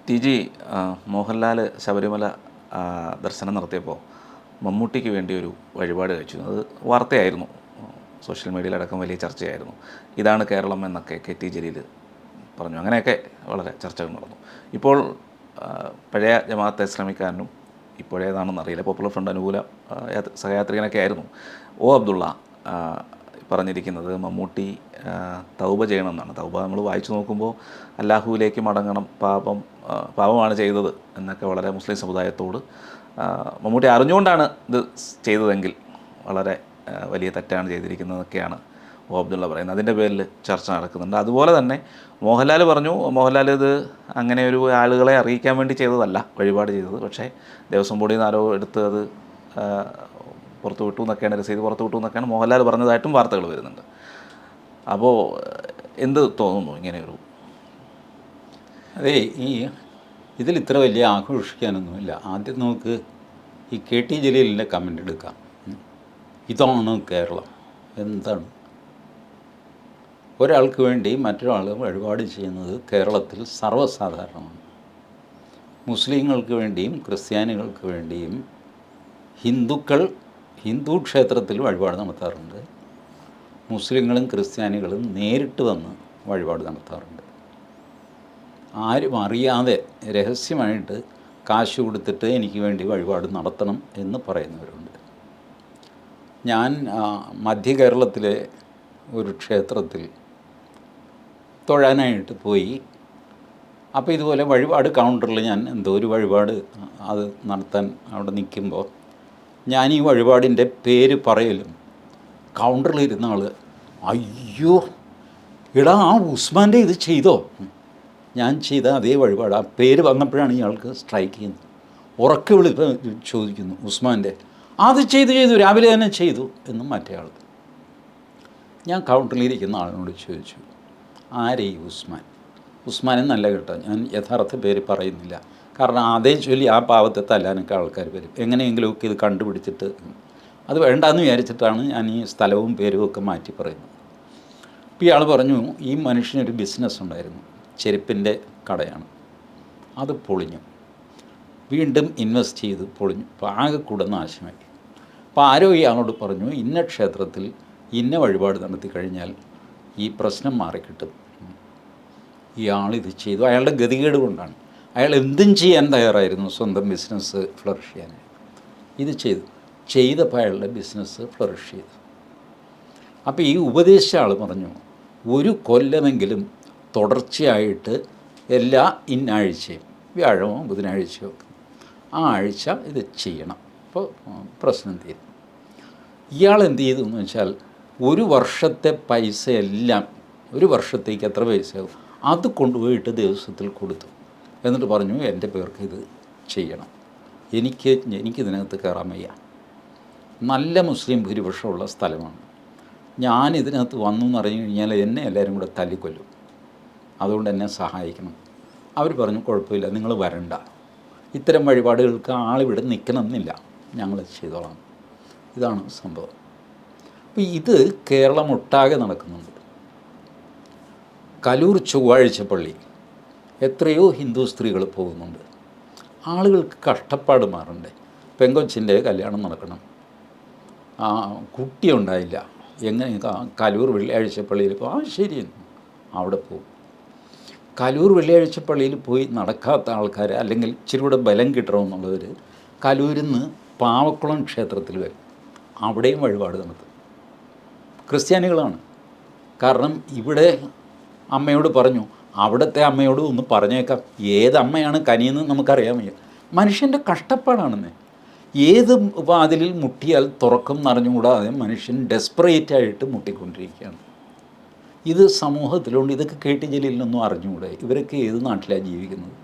T G Mohanlal Sabarimala ദർശനം നടത്തിയപ്പോൾ മമ്മൂട്ടിക്ക് വേണ്ടി ഒരു വഴിപാട് കഴിച്ചു. അത് വാർത്തയായിരുന്നു, സോഷ്യൽ മീഡിയയിലടക്കം വലിയ ചർച്ചയായിരുന്നു. ഇതാണ് കേരളം എന്നൊക്കെ കെ.ടി. ജലീൽ പറഞ്ഞു. അങ്ങനെയൊക്കെ വളരെ ചർച്ചകൾ നടന്നു. ഇപ്പോൾ പഴയ ജമാഅത്തെ ഇസ്ലാമിക്കാരനും ഇപ്പോഴേതാണെന്ന് അറിയില്ല, പോപ്പുലർ ഫ്രണ്ട് അനുകൂല സഹയാത്രികനൊക്കെ ആയിരുന്നു അബ്ദുള്ള പറഞ്ഞിരിക്കുന്നത് മമ്മൂട്ടി തൗബ ചെയ്യണമെന്നാണ്. തൗബ നമ്മൾ വായിച്ചു നോക്കുമ്പോൾ അല്ലാഹുവിലേക്ക് മടങ്ങണം, പാപമാണ് ചെയ്തത് എന്നൊക്കെ വളരെ മുസ്ലിം സമുദായത്തോട് മമ്മൂട്ടി അറിഞ്ഞുകൊണ്ടാണ് ഇത് ചെയ്തതെങ്കിൽ വളരെ വലിയ തെറ്റാണ് ചെയ്തിരിക്കുന്നതൊക്കെയാണ് അബ്ദുള്ള പറയുന്നത്. അതിൻ്റെ പേരിൽ ചർച്ച നടക്കുന്നുണ്ട്. അതുപോലെ തന്നെ മോഹൻലാൽ പറഞ്ഞു, മോഹൻലാൽ ഇത് അങ്ങനെ ഒരു ആളുകളെ അറിയിക്കാൻ വേണ്ടി ചെയ്തതല്ല വഴിപാട് ചെയ്തത്, പക്ഷേ ദേവസ്വം ബോർഡിൽ നിന്ന് ആരോ എടുത്ത് അത് പുറത്തു വിട്ടു എന്നൊക്കെയാണ്, രസീത് പുറത്തു വിട്ടു എന്നൊക്കെയാണ് മോഹൻലാൽ പറഞ്ഞതായിട്ടും വാർത്തകൾ വരുന്നുണ്ട്. അപ്പോൾ എന്ത് തോന്നുന്നു ഇങ്ങനെയൊരു? അതെ, ഇതിൽ ഇത്ര വലിയ ആഘോഷിക്കാനൊന്നുമില്ല. ആദ്യം നമുക്ക് ഈ കെ.ടി. ജലീലിൻ്റെ കമൻ്റ് എടുക്കാം. ഇതാണ് കേരളം. എന്താണ് ഒരാൾക്ക് വേണ്ടി മറ്റൊരാൾ വഴിപാട് ചെയ്യുന്നത് കേരളത്തിൽ സർവ്വസാധാരണമാണ്. മുസ്ലിങ്ങൾക്ക് വേണ്ടിയും ക്രിസ്ത്യാനികൾക്ക് വേണ്ടിയും ഹിന്ദു ക്ഷേത്രത്തിൽ വഴിപാട് നടത്താറുണ്ട്. മുസ്ലിങ്ങളും ക്രിസ്ത്യാനികളും നേരിട്ട് വന്ന് വഴിപാട് നടത്താറുണ്ട്. ആരും അറിയാതെ രഹസ്യമായിട്ട് കാശ് കൊടുത്തിട്ട് എനിക്ക് വേണ്ടി വഴിപാട് നടത്തണം എന്ന് പറയുന്നവരുണ്ട്. ഞാൻ മധ്യ കേരളത്തിലെ ഒരു ക്ഷേത്രത്തിൽ തൊഴാനായിട്ട് പോയി. അപ്പോൾ ഇതുപോലെ വഴിപാട് കൗണ്ടറിൽ ഞാൻ എന്തോ ഒരു വഴിപാട് അത് നടത്താൻ അവിടെ നിൽക്കുമ്പോൾ ഞാൻ ഈ വഴിപാടിൻ്റെ പേര് പറയലും കൗണ്ടറിലിരുന്ന ആൾ, അയ്യോ എടാ ആ ഉസ്മാൻ്റെ ഇത് ചെയ്തോ? ഞാൻ ചെയ്ത അതേ വഴിപാട്. ആ പേര് വന്നപ്പോഴാണ് ഇയാൾക്ക് സ്ട്രൈക്ക് ചെയ്യുന്നത്. ഉറക്കെ ചോദിക്കുന്നു, ഉസ്മാൻ്റെ അത് ചെയ്തു രാവിലെ തന്നെ ചെയ്തു എന്ന് മറ്റേ ആൾ. ഞാൻ കൗണ്ടറിലിരിക്കുന്ന ആളിനോട് ചോദിച്ചു, ആരെ ഈ ഉസ്മാൻ എന്നല്ല കേട്ടോ, ഞാൻ യഥാർത്ഥ പേര് പറയുന്നില്ല, കാരണം അതേ ചൊല്ലി ആ പാവത്തെ തല്ലാനൊക്കെ ആൾക്കാർ വരും. എങ്ങനെയെങ്കിലുമൊക്കെ ഇത് കണ്ടുപിടിച്ചിട്ട് അത് വേണ്ടാന്ന് വിചാരിച്ചിട്ടാണ് ഞാൻ ഈ സ്ഥലവും പേരും ഒക്കെ മാറ്റി പറയുന്നത്. അപ്പോൾ ഇയാൾ പറഞ്ഞു, ഈ മനുഷ്യനൊരു ബിസിനസ് ഉണ്ടായിരുന്നു, ചെരുപ്പിൻ്റെ കടയാണ്, അത് പൊളിഞ്ഞു, വീണ്ടും ഇൻവെസ്റ്റ് ചെയ്ത് പൊളിഞ്ഞു, അപ്പോൾ ആകെ കൂടെ നാശമായി. അപ്പോൾ ആരോ ഇയാളോട് പറഞ്ഞു, ഇന്ന ക്ഷേത്രത്തിൽ ഇന്ന വഴിപാട് നടത്തി കഴിഞ്ഞാൽ ഈ പ്രശ്നം മാറിക്കിട്ടും. ഇയാളിത് ചെയ്തു. അയാളുടെ ഗതികേട് കൊണ്ടാണ്. അയാൾ എന്തും ചെയ്യാൻ തയ്യാറായിരുന്നു സ്വന്തം ബിസിനസ് ഫ്ലറിഷ് ചെയ്യാൻ. ഇത് ചെയ്തപ്പോൾ അയാളുടെ ബിസിനസ് ഫ്ലറിഷ് ചെയ്തു. അപ്പോൾ ഈ ഉപദേശിച്ച ആൾ പറഞ്ഞു, ഒരു കൊല്ലമെങ്കിലും തുടർച്ചയായിട്ട് എല്ലാ ഇന്നാഴ്ചയും വ്യാഴമോ ബുധനാഴ്ചയോ ആ ആഴ്ച ഇത് ചെയ്യണം, അപ്പോൾ പ്രശ്നം തീരും. ഇയാൾ എന്ത് ചെയ്തു എന്ന് വെച്ചാൽ ഒരു വർഷത്തെ പൈസയെല്ലാം, ഒരു വർഷത്തേക്ക് എത്ര പൈസയാവും അത് കൊണ്ടുപോയിട്ട് ദേവസ്വത്തിൽ കൊടുത്തു. എന്നിട്ട് പറഞ്ഞു, എൻ്റെ പേർക്ക് ഇത് ചെയ്യണം, എനിക്കിതിനകത്ത് കയറാൻ വയ്യ, നല്ല മുസ്ലിം ഭൂരിപക്ഷമുള്ള സ്ഥലമാണ്, ഞാനിതിനകത്ത് വന്നു എന്ന് അറിഞ്ഞു കഴിഞ്ഞാൽ എന്നെ എല്ലാവരും കൂടെ തല്ലിക്കൊല്ലും, അതുകൊണ്ട് എന്നെ സഹായിക്കണം. അവർ പറഞ്ഞു, കുഴപ്പമില്ല, നിങ്ങൾ വരണ്ട, ഇത്തരം വഴിപാടുകൾക്ക് ആളിവിടെ നിൽക്കണമെന്നില്ല, ഞങ്ങൾ ചെയ്തോളാം. ഇതാണ് സംഭവം. അപ്പോൾ ഇത് കേരളം ഒട്ടാകെ നടക്കുന്നുണ്ട്. കലൂർ ചൊവ്വാഴ്ച പള്ളി എത്രയോ ഹിന്ദു സ്ത്രീകൾ പോകുന്നുണ്ട്. ആളുകൾക്ക് കഷ്ടപ്പാട് മാറണ്ടേ? പെങ്കൊച്ചിൻ്റെ കല്യാണം നടക്കണം, കുട്ടി ഉണ്ടായില്ല, എങ്ങനെ കലൂർ വെള്ളിയാഴ്ച പള്ളിയിൽ പോകും? ശരി, അവിടെ പോകും. കലൂർ വെള്ളിയാഴ്ച പള്ളിയിൽ പോയി നടക്കാത്ത ആൾക്കാർ, അല്ലെങ്കിൽ ഇച്ചിരി കൂടെ ബലം കിട്ടണമെന്നുള്ളവർ കലൂരിൽ നിന്ന് പാവക്കുളം ക്ഷേത്രത്തിൽ വരും, അവിടെയും വഴിപാട് നടത്തും. ക്രിസ്ത്യാനികളാണ്. കാരണം ഇവിടെ അമ്മയോട് പറഞ്ഞു, അവിടുത്തെ അമ്മയോട് ഒന്ന് പറഞ്ഞേക്കാം, ഏതമ്മയാണ് കനിയെന്ന് നമുക്കറിയാൻ വയ്യ. മനുഷ്യൻ്റെ കഷ്ടപ്പാടാണെന്ന്. ഏത് വാതിലിൽ മുട്ടിയാൽ തുറക്കും എന്നറിഞ്ഞുകൂടാതെ മനുഷ്യൻ ഡെസ്പറേറ്റായിട്ട് മുട്ടിക്കൊണ്ടിരിക്കുകയാണ്. ഇത് സമൂഹത്തിലുണ്ട്. ഇതൊക്കെ കെ.ടി. ജലീലിനൊന്നും അറിഞ്ഞുകൂടെ? ഇവരൊക്കെ ഏത് നാട്ടിലാണ് ജീവിക്കുന്നത്?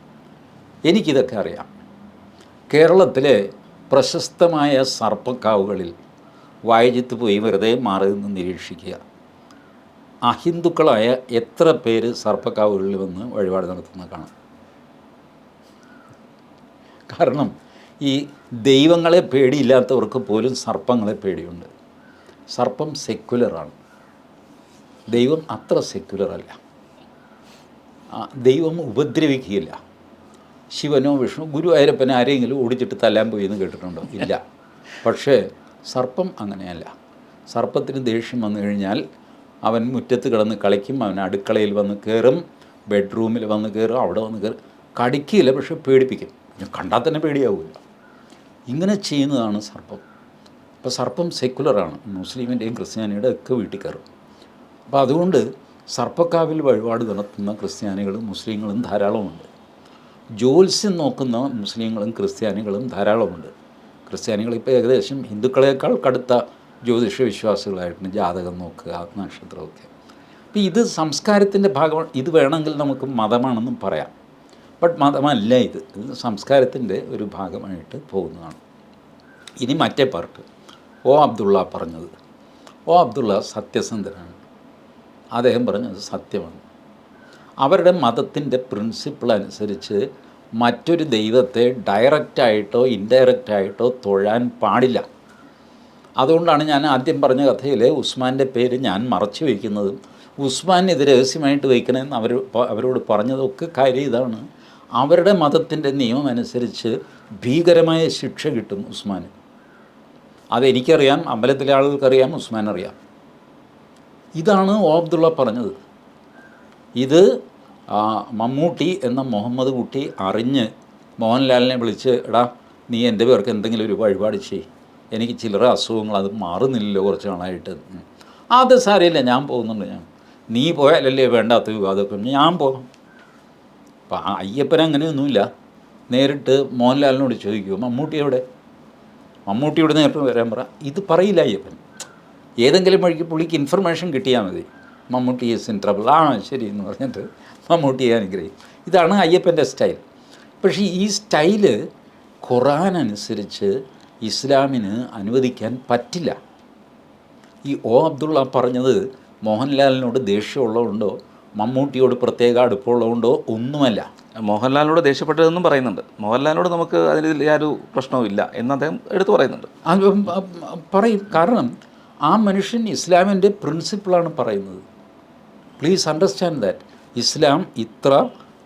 എനിക്കിതൊക്കെ അറിയാം. കേരളത്തിലെ പ്രശസ്തമായ സർപ്പക്കാവുകളിൽ വായിജിത്ത് പോയി വെറുതെ മാറി നിന്ന് നിരീക്ഷിക്കുക. അഹിന്ദുക്കളായ എത്ര പേര് സർപ്പക്കാവുകളിൽ വന്ന് വഴിപാട് നടത്തുന്നത് കാണാം. കാരണം ഈ ദൈവങ്ങളെ പേടിയില്ലാത്തവർക്ക് പോലും സർപ്പങ്ങളെ പേടിയുണ്ട്. സർപ്പം സെക്യുലറാണ്, ദൈവം അത്ര സെക്യുലറല്ല. ദൈവം ഉപദ്രവിക്കുകയില്ല. ശിവനോ വിഷ്ണു ഗുരുവായൂരപ്പനെ ആരെങ്കിലും ഓടിച്ചിട്ട് തല്ലാൻ പോയി എന്ന് കേട്ടിട്ടുണ്ടോ? ഇല്ല. പക്ഷേ സർപ്പം അങ്ങനെയല്ല. സർപ്പത്തിന് ദേഷ്യം വന്നു കഴിഞ്ഞാൽ അവൻ മുറ്റത്ത് കിടന്ന് കളിക്കും, അവൻ അടുക്കളയിൽ വന്ന് കയറും, ബെഡ്റൂമിൽ വന്ന് കയറും, അവിടെ വന്ന് കയറും. കടിക്കില്ല, പക്ഷെ പേടിപ്പിക്കും. കണ്ടാൽ തന്നെ പേടിയാവില്ല. ഇങ്ങനെ ചെയ്യുന്നതാണ് സർപ്പം. അപ്പോൾ സർപ്പം സെക്കുലറാണ്. മുസ്ലിമിൻ്റെയും ക്രിസ്ത്യാനിയുടെ ഒക്കെ വീട്ടിൽ കയറും. അപ്പോൾ അതുകൊണ്ട് സർപ്പക്കാവിൽ വഴിപാട് നടത്തുന്ന ക്രിസ്ത്യാനികളും മുസ്ലിങ്ങളും ധാരാളമുണ്ട്. ജ്യോത്സ്യം നോക്കുന്ന മുസ്ലിങ്ങളും ക്രിസ്ത്യാനികളും ധാരാളമുണ്ട്. ക്രിസ്ത്യാനികൾ ഇപ്പോൾ ഏകദേശം ഹിന്ദുക്കളേക്കാൾ കടുത്ത ജ്യോതിഷ വിശ്വാസികളായിട്ടുണ്ട്. ജാതകം നോക്കുക, നക്ഷത്രമൊക്കെ. അപ്പോൾ ഇത് സംസ്കാരത്തിൻ്റെ ഭാഗമാണ്. ഇത് വേണമെങ്കിൽ നമുക്ക് മതമാണെന്നും പറയാം. ബട്ട് മതമല്ല ഇത്. ഇത് സംസ്കാരത്തിൻ്റെ ഒരു ഭാഗമായിട്ട് പോകുന്നതാണ്. ഇനി മറ്റേ പാർട്ട് അബ്ദുള്ള പറഞ്ഞത്. അബ്ദുള്ള സത്യസന്ധനാണ്. അദ്ദേഹം പറഞ്ഞത് സത്യമാണ്. അവരുടെ മതത്തിൻ്റെ പ്രിൻസിപ്പിൾ അനുസരിച്ച് മറ്റൊരു ദൈവത്തെ ഡയറക്റ്റായിട്ടോ ഇൻഡയറക്റ്റായിട്ടോ തൊഴാൻ പാടില്ല. അതുകൊണ്ടാണ് ഞാൻ ആദ്യം പറഞ്ഞ കഥയിൽ ഉസ്മാൻ്റെ പേര് ഞാൻ മറച്ചു വയ്ക്കുന്നതും ഉസ്മാൻ ഇത് രഹസ്യമായിട്ട് വയ്ക്കണമെന്ന് അവരോട് പറഞ്ഞതൊക്കെ കാര്യം ഇതാണ്. അവരുടെ മതത്തിൻ്റെ നിയമം അനുസരിച്ച് ഭീകരമായ ശിക്ഷ കിട്ടും ഉസ്മാന്. അതെനിക്കറിയാം, അമ്പലത്തിലെ ആളുകൾക്കറിയാം, ഉസ്മാൻ അറിയാം. ഇതാണ് അബ്ദുള്ള പറഞ്ഞത്. ഇത് മമ്മൂട്ടി എന്ന മുഹമ്മദ് കുട്ടി അറിഞ്ഞ് മോഹൻലാലിനെ വിളിച്ച്, എടാ നീ എൻ്റെ പേർക്ക് എന്തെങ്കിലും ഒരു വഴിപാട് ചെയ്യ്, എനിക്ക് ചില്ലറ അസുഖങ്ങൾ അത് മാറുന്നില്ലല്ലോ കുറച്ച് നാളായിട്ട്. അത് സാരമില്ല, ഞാൻ പോകുന്നുണ്ട്. നീ പോയാലല്ലേ വേണ്ടാത്ത വിവാദമൊക്കെ, ഞാൻ പോകാം. അപ്പം അയ്യപ്പൻ അങ്ങനെയൊന്നുമില്ല. നേരിട്ട് മോഹൻലാലിനോട് ചോദിക്കുമോ മമ്മൂട്ടി എവിടെ, മമ്മൂട്ടിയോട് നേരിട്ട് വരാൻ പറ. ഇത് പറയില്ല അയ്യപ്പൻ. ഏതെങ്കിലും വഴിക്ക് പുള്ളിക്ക് ഇൻഫർമേഷൻ കിട്ടിയാൽ മതി. മമ്മൂട്ടി ഈസ് ഇൻ ട്രബിൾ, ശരി എന്ന് പറഞ്ഞിട്ട് മമ്മൂട്ടിയെ അനുഗ്രഹിക്കും. ഇതാണ് അയ്യപ്പൻ്റെ സ്റ്റൈൽ. പക്ഷേ ഈ സ്റ്റൈല് ഖുർആൻ അനുസരിച്ച് ഇസ്ലാമിന് അനുവദിക്കാൻ പറ്റില്ല. ഈ അബ്ദുള്ള പറഞ്ഞത് മോഹൻലാലിനോട് ദേഷ്യമുള്ളതുകൊണ്ടോ മമ്മൂട്ടിയോട് പ്രത്യേക അടുപ്പമുള്ളതുകൊണ്ടോ ഒന്നുമല്ല. മോഹൻലാലിനോട് ദേഷ്യപ്പെട്ടതെന്നും പറയുന്നുണ്ട്. മോഹൻലാലിനോട് നമുക്ക് അതിൽ യാതൊരു പ്രശ്നവും ഇല്ല എന്ന് അദ്ദേഹം എടുത്തു പറയുന്നുണ്ട്. അത് പറയും. കാരണം ആ മനുഷ്യൻ ഇസ്ലാമിൻ്റെ പ്രിൻസിപ്പിളാണ് പറയുന്നത്. പ്ലീസ് അണ്ടർസ്റ്റാൻഡ് ദാറ്റ് ഇസ്ലാം ഇത്ര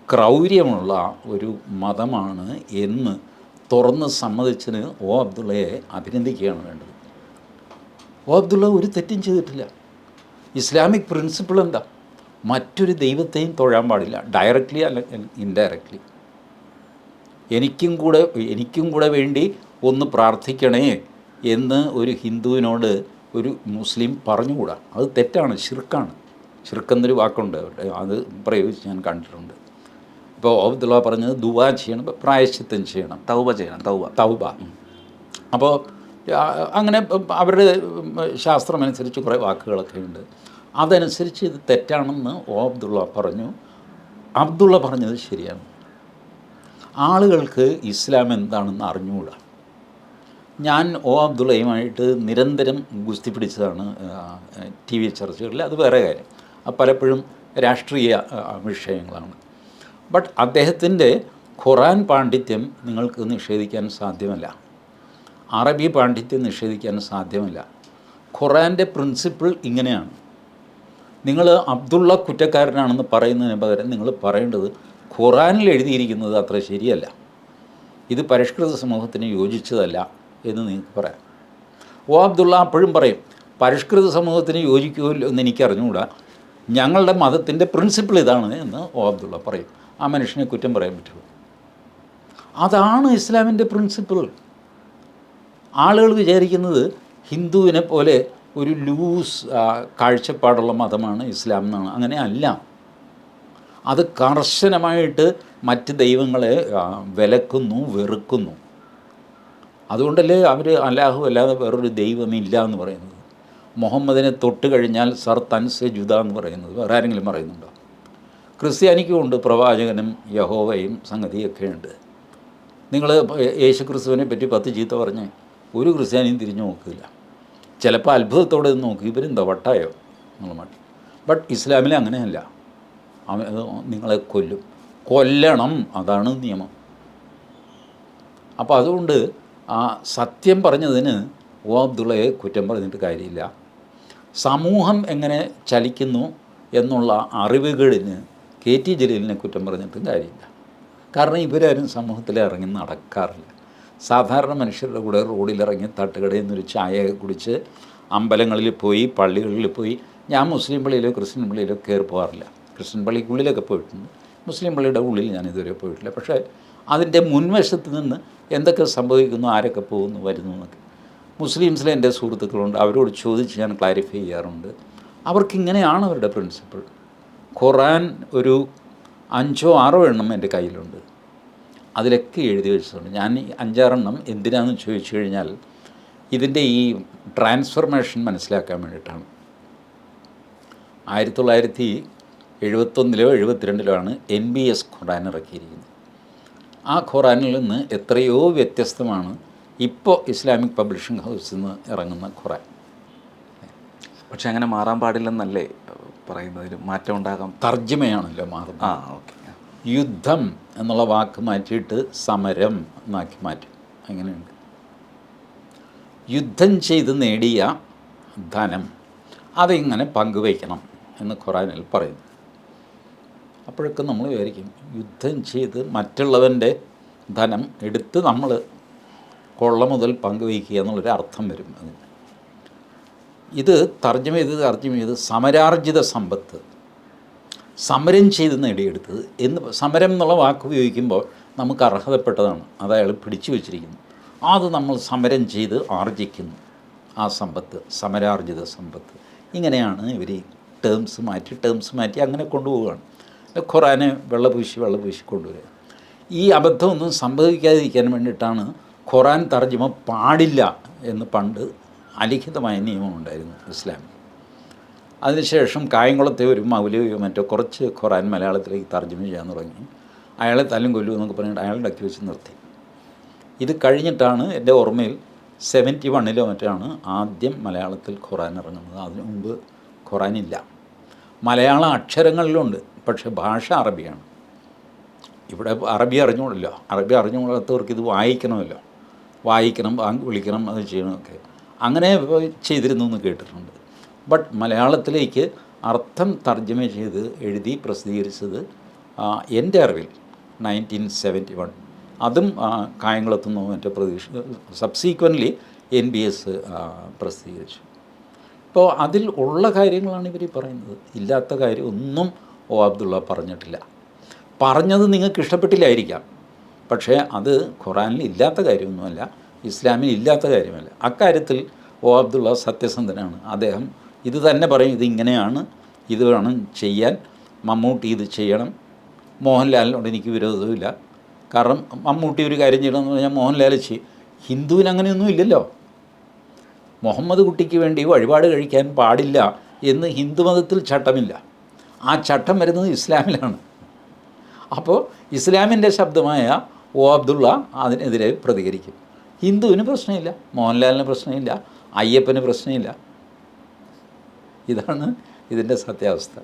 ക്രൗര്യമുള്ള ഒരു മതമാണ് എന്ന് തുറന്ന് സമ്മതിച്ചതിന് അബ്ദുള്ളയെ അഭിനന്ദിക്കുകയാണ് വേണ്ടത്. അബ്ദുള്ള ഒരു തെറ്റും ചെയ്തിട്ടില്ല. ഇസ്ലാമിക് പ്രിൻസിപ്പിൾ എന്താ? മറ്റൊരു ദൈവത്തെയും തൊഴാൻ പാടില്ല, ഡയറക്റ്റ്ലി അല്ല ഇൻഡയറക്റ്റ്ലി. എനിക്കും കൂടെ വേണ്ടി ഒന്ന് പ്രാർത്ഥിക്കണേ എന്ന് ഒരു ഹിന്ദുവിനോട് ഒരു മുസ്ലിം പറഞ്ഞുകൂടാ. അത് തെറ്റാണ്, ശിർക്കാണ്. ശിർക്കെന്നൊരു വാക്കുണ്ട്, അത് പ്രയോഗിച്ച് ഞാൻ കണ്ടിട്ടുണ്ട്. ഇപ്പോൾ അബ്ദുള്ള പറഞ്ഞത് ദുആ ചെയ്യണം, പ്രായശ്ചിത്തം ചെയ്യണം, തൗബ. അപ്പോൾ അങ്ങനെ അവരുടെ ശാസ്ത്രമനുസരിച്ച് കുറേ വാക്കുകളൊക്കെ ഉണ്ട്. അതനുസരിച്ച് ഇത് തെറ്റാണെന്ന് അബ്ദുള്ള പറഞ്ഞു. അബ്ദുള്ള പറഞ്ഞത് ശരിയാണ്. ആളുകൾക്ക് ഇസ്ലാം എന്താണെന്ന് അറിഞ്ഞുകൂടാ. ഞാൻ അബ്ദുള്ളയുമായിട്ട് നിരന്തരം ഗുസ്തി പിടിച്ചതാണ് TV ചർച്ചകളിൽ. അത് വേറെ കാര്യം, പലപ്പോഴും രാഷ്ട്രീയ വിഷയങ്ങളാണ്. ബട്ട് അദ്ദേഹത്തിൻ്റെ ഖുർആൻ പാണ്ഡിത്യം നിങ്ങൾക്ക് നിഷേധിക്കാൻ സാധ്യമല്ല, അറബി പാണ്ഡിത്യം നിഷേധിക്കാൻ സാധ്യമല്ല. ഖുർആൻ്റെ പ്രിൻസിപ്പിൾ ഇങ്ങനെയാണ്. നിങ്ങൾ അബ്ദുള്ള കുറ്റക്കാരനാണെന്ന് പറയുന്നതിന് പകരം നിങ്ങൾ പറയേണ്ടത് ഖുർആനിൽ എഴുതിയിരിക്കുന്നത് അത്ര ശരിയല്ല, ഇത് പരിഷ്കൃത സമൂഹത്തിന് യോജിച്ചതല്ല എന്ന് നിങ്ങൾക്ക് പറയാം. അബ്ദുള്ള അപ്പോഴും പറയും പരിഷ്കൃത സമൂഹത്തിന് യോജിക്കുമല്ലോ എന്ന് എനിക്കറിഞ്ഞുകൂടാ, ഞങ്ങളുടെ മതത്തിൻ്റെ പ്രിൻസിപ്പിൾ ഇതാണ് എന്ന് അബ്ദുള്ള പറയും. ആ മനുഷ്യനെ കുറ്റം പറയാൻ പറ്റുമോ? അതാണ് ഇസ്ലാമിൻ്റെ പ്രിൻസിപ്പിൾ. ആളുകൾ വിചാരിക്കുന്നത് ഹിന്ദുവിനെ പോലെ ഒരു ലൂസ് കാഴ്ചപ്പാടുള്ള മതമാണ് ഇസ്ലാം എന്നാണ്. അങ്ങനെ അല്ല. അത് കർശനമായിട്ട് മറ്റ് ദൈവങ്ങളെ വിലക്കുന്നു, വെറുക്കുന്നു. അതുകൊണ്ടല്ലേ അവർ അല്ലാഹു അല്ലാതെ വേറൊരു ദൈവമില്ല എന്ന് പറയുന്നത്. മുഹമ്മദിനെ തൊട്ട് കഴിഞ്ഞാൽ സർ തൻസെ ജുദ എന്ന് പറയുന്നത് വേറെ ആരെങ്കിലും പറയുന്നുണ്ടോ? ക്രിസ്ത്യാനിക്കും ഉണ്ട് പ്രവാചകനും യഹോവയും സംഗതിയൊക്കെ ഉണ്ട്. നിങ്ങൾ യേശു ക്രിസ്തുവിനെ പറ്റി 10 ചീത്ത പറഞ്ഞ് ഒരു ക്രിസ്ത്യാനിയും തിരിഞ്ഞു നോക്കില്ല. ചിലപ്പോൾ അത്ഭുതത്തോടെ നോക്കി ഇവരെന്താ വട്ടായോ എന്നുള്ള മട്ട്. ബട്ട് ഇസ്ലാമിൽ അങ്ങനെയല്ല. നിങ്ങളെ കൊല്ലണം, അതാണ് നിയമം. അപ്പോൾ അതുകൊണ്ട് ആ സത്യം പറഞ്ഞതിന് അബ്ദുള്ളയെ കുറ്റം പറഞ്ഞിട്ട് കാര്യമില്ല. സമൂഹം എങ്ങനെ ചലിക്കുന്നു എന്നുള്ള അറിവുകളിന് KT ജലീലിനെ കുറ്റം പറഞ്ഞിട്ടും കാര്യമില്ല. കാരണം ഇവരാരും സമൂഹത്തിൽ ഇറങ്ങി നടക്കാറില്ല. സാധാരണ മനുഷ്യരുടെ കൂടെ റോഡിലിറങ്ങി തട്ടുകടയിൽ നിന്നൊരു ചായയൊക്കെ കുടിച്ച് അമ്പലങ്ങളിൽ പോയി പള്ളികളിൽ പോയി, ഞാൻ മുസ്ലിം പള്ളിയിലോ ക്രിസ്ത്യൻ പള്ളിയിലോ കയറി പോകാറില്ല. ക്രിസ്ത്യൻ പള്ളിക്കുള്ളിലൊക്കെ പോയിട്ടുണ്ട്, മുസ്ലിം പള്ളിയുടെ ഉള്ളിൽ ഞാൻ ഇതുവരെ പോയിട്ടില്ല. പക്ഷേ അതിൻ്റെ മുൻവശത്ത് നിന്ന് എന്തൊക്കെ സംഭവിക്കുന്നു, ആരൊക്കെ പോകുന്നു വരുന്നു എന്നൊക്കെ മുസ്ലിംസിലെ എൻ്റെ സുഹൃത്തുക്കളുണ്ട്, അവരോട് ചോദിച്ച് ഞാൻ ക്ലാരിഫൈ ചെയ്യാറുണ്ട്. അവർക്കിങ്ങനെയാണ് അവരുടെ പ്രിൻസിപ്പിൾ. ഖുറാൻ ഒരു 5 or 6 എണ്ണം എൻ്റെ കയ്യിലുണ്ട്, അതിലൊക്കെ എഴുതി വെച്ചിട്ടുണ്ട്. ഞാൻ ഈ 5-6 എണ്ണം എന്തിനാണെന്ന് ചോദിച്ചു കഴിഞ്ഞാൽ ഇതിൻ്റെ ഈ ട്രാൻസ്ഫർമേഷൻ മനസ്സിലാക്കാൻ വേണ്ടിയിട്ടാണ്. 1971-ലോ 72-ലോ ആണ് NBS ഖുറാൻ ഇറക്കിയിരിക്കുന്നത്. ആ ഖുറാനിൽ നിന്ന് എത്രയോ വ്യത്യസ്തമാണ് ഇപ്പോൾ ഇസ്ലാമിക് പബ്ലിഷിംഗ് ഹൗസിൽ നിന്ന് ഇറങ്ങുന്ന ഖുറാൻ. പക്ഷെ അങ്ങനെ മാറാൻ പാടില്ലെന്നല്ലേ പറയുന്നതിൽ മാറ്റം ഉണ്ടാകാം? തർജ്ജമയാണല്ലോ മാറുന്നത്. ഓക്കെ. യുദ്ധം എന്നുള്ള വാക്ക് മാറ്റിയിട്ട് സമരം എന്നാക്കി മാറ്റും. അങ്ങനെയുണ്ട്. യുദ്ധം ചെയ്ത് നേടിയ ധനം അതിങ്ങനെ പങ്കുവയ്ക്കണം എന്ന് ഖുറാനിൽ പറയുന്നു. അപ്പോഴൊക്കെ നമ്മൾ വിചാരിക്കും, യുദ്ധം ചെയ്ത് മറ്റുള്ളവൻ്റെ ധനം എടുത്ത് നമ്മൾ കൊള്ള മുതൽ പങ്കുവയ്ക്കുക എന്നുള്ളൊരു അർത്ഥം വരും അതിന്. ഇത് തർജ്ജമ ചെയ്ത് സമരാർജിത സമ്പത്ത്, സമരം ചെയ്ത് നേടിയെടുത്തത് എന്ന്. സമരം എന്നുള്ള വാക്ക് ഉപയോഗിക്കുമ്പോൾ നമുക്ക് അർഹതപ്പെട്ടതാണ്, അത് അയാൾ പിടിച്ചു വച്ചിരിക്കുന്നു. അത് നമ്മൾ സമരം ചെയ്ത് ആർജിക്കുന്നു ആ സമ്പത്ത്, സമരാർജിത സമ്പത്ത്. ഇങ്ങനെയാണ് ഇവർ ടേംസ് മാറ്റി അങ്ങനെ കൊണ്ടുപോവുകയാണ്. ഖുറാനെ വെള്ളപൂശി കൊണ്ടുവരിക. ഈ അബദ്ധമൊന്നും സംഭവിക്കാതിരിക്കാൻ വേണ്ടിയിട്ടാണ് ഖുറാൻ തർജ്ജമ പാടില്ല എന്ന് പണ്ട് അലിഖിതമായ നിയമമുണ്ടായിരുന്നു ഇസ്ലാമിൽ. അതിനുശേഷം കായംകുളത്തെ ഒരു മൗലവിയോ മറ്റോ കുറച്ച് ഖുറാൻ മലയാളത്തിലേക്ക് തർജ്ജമ ചെയ്യാൻ തുടങ്ങി. അയാളെ തല്ലും കൊല്ലു എന്നൊക്കെ പറഞ്ഞിട്ട് അയാളുടെ ഡക്കി വെച്ച് നിർത്തി. ഇത് കഴിഞ്ഞിട്ടാണ് എൻ്റെ ഓർമ്മയിൽ 71-ലോ മറ്റാണ് ആദ്യം മലയാളത്തിൽ ഖുറാൻ ഇറങ്ങുന്നത്. അതിനു മുമ്പ് ഖുറാനില്ല. മലയാള അക്ഷരങ്ങളിലുണ്ട്, പക്ഷേ ഭാഷ അറബിയാണ്. ഇവിടെ അറബി അറിഞ്ഞോളല്ലോ, അറബി അറിഞ്ഞുകൊള്ളാത്തവർക്ക് ഇത് വായിക്കണമല്ലോ, വായിക്കണം, വിളിക്കണം, അത് ചെയ്യണമൊക്കെ. അങ്ങനെ ചെയ്തിരുന്നു എന്ന് കേട്ടിട്ടുണ്ട്. ബട്ട് മലയാളത്തിലേക്ക് അർത്ഥം തർജ്ജമ ചെയ്ത് എഴുതി പ്രസിദ്ധീകരിച്ചത് എൻ്റെ അറിവിൽ 1971. അതും കായംകുളത്തുനിന്നോ മറ്റോ സബ്സീക്വൻ്റ്ലി NBS പ്രസിദ്ധീകരിച്ചു. ഇപ്പോൾ അതിൽ ഉള്ള കാര്യങ്ങളാണ് ഇവർ പറയുന്നത്. ഇല്ലാത്ത കാര്യം ഒന്നും അബ്ദുള്ള പറഞ്ഞിട്ടില്ല. പറഞ്ഞത് നിങ്ങൾക്ക് ഇഷ്ടപ്പെട്ടില്ലായിരിക്കാം, പക്ഷേ അത് ഖുറാനിൽ ഇല്ലാത്ത കാര്യമൊന്നുമല്ല, ഇസ്ലാമിൽ ഇല്ലാത്ത കാര്യമല്ല. അക്കാര്യത്തിൽ അബ്ദുള്ള സത്യസന്ധനാണ്. അദ്ദേഹം ഇത് തന്നെ പറയും, ഇതിങ്ങനെയാണ്, ഇത് വേണം ചെയ്യാൻ, മമ്മൂട്ടി ഇത് ചെയ്യണം. മോഹൻലാലിനോട് എനിക്ക് വിരോധമില്ല. കാരണം മമ്മൂട്ടി ഒരു കാര്യം ചെയ്യണമെന്ന് പറഞ്ഞാൽ മോഹൻലാൽ ചെയ്യും. ഹിന്ദുവിന് അങ്ങനെയൊന്നും ഇല്ലല്ലോ. മുഹമ്മദ് കുട്ടിക്ക് വേണ്ടി വഴിപാട് കഴിക്കാൻ പാടില്ല എന്ന് ഹിന്ദുമതത്തിൽ ചട്ടമില്ല. ആ ചട്ടം വരുന്നത് ഇസ്ലാമിലാണ്. അപ്പോൾ ഇസ്ലാമിൻ്റെ ശബ്ദമായ അബ്ദുള്ള അതിനെതിരെ പ്രതികരിക്കും. ഹിന്ദുവിന് പ്രശ്നമില്ല, മോഹൻലാലിന് പ്രശ്നമില്ല, അയ്യപ്പന് പ്രശ്നമില്ല. ഇതാണ് ഇതിൻ്റെ സത്യാവസ്ഥ.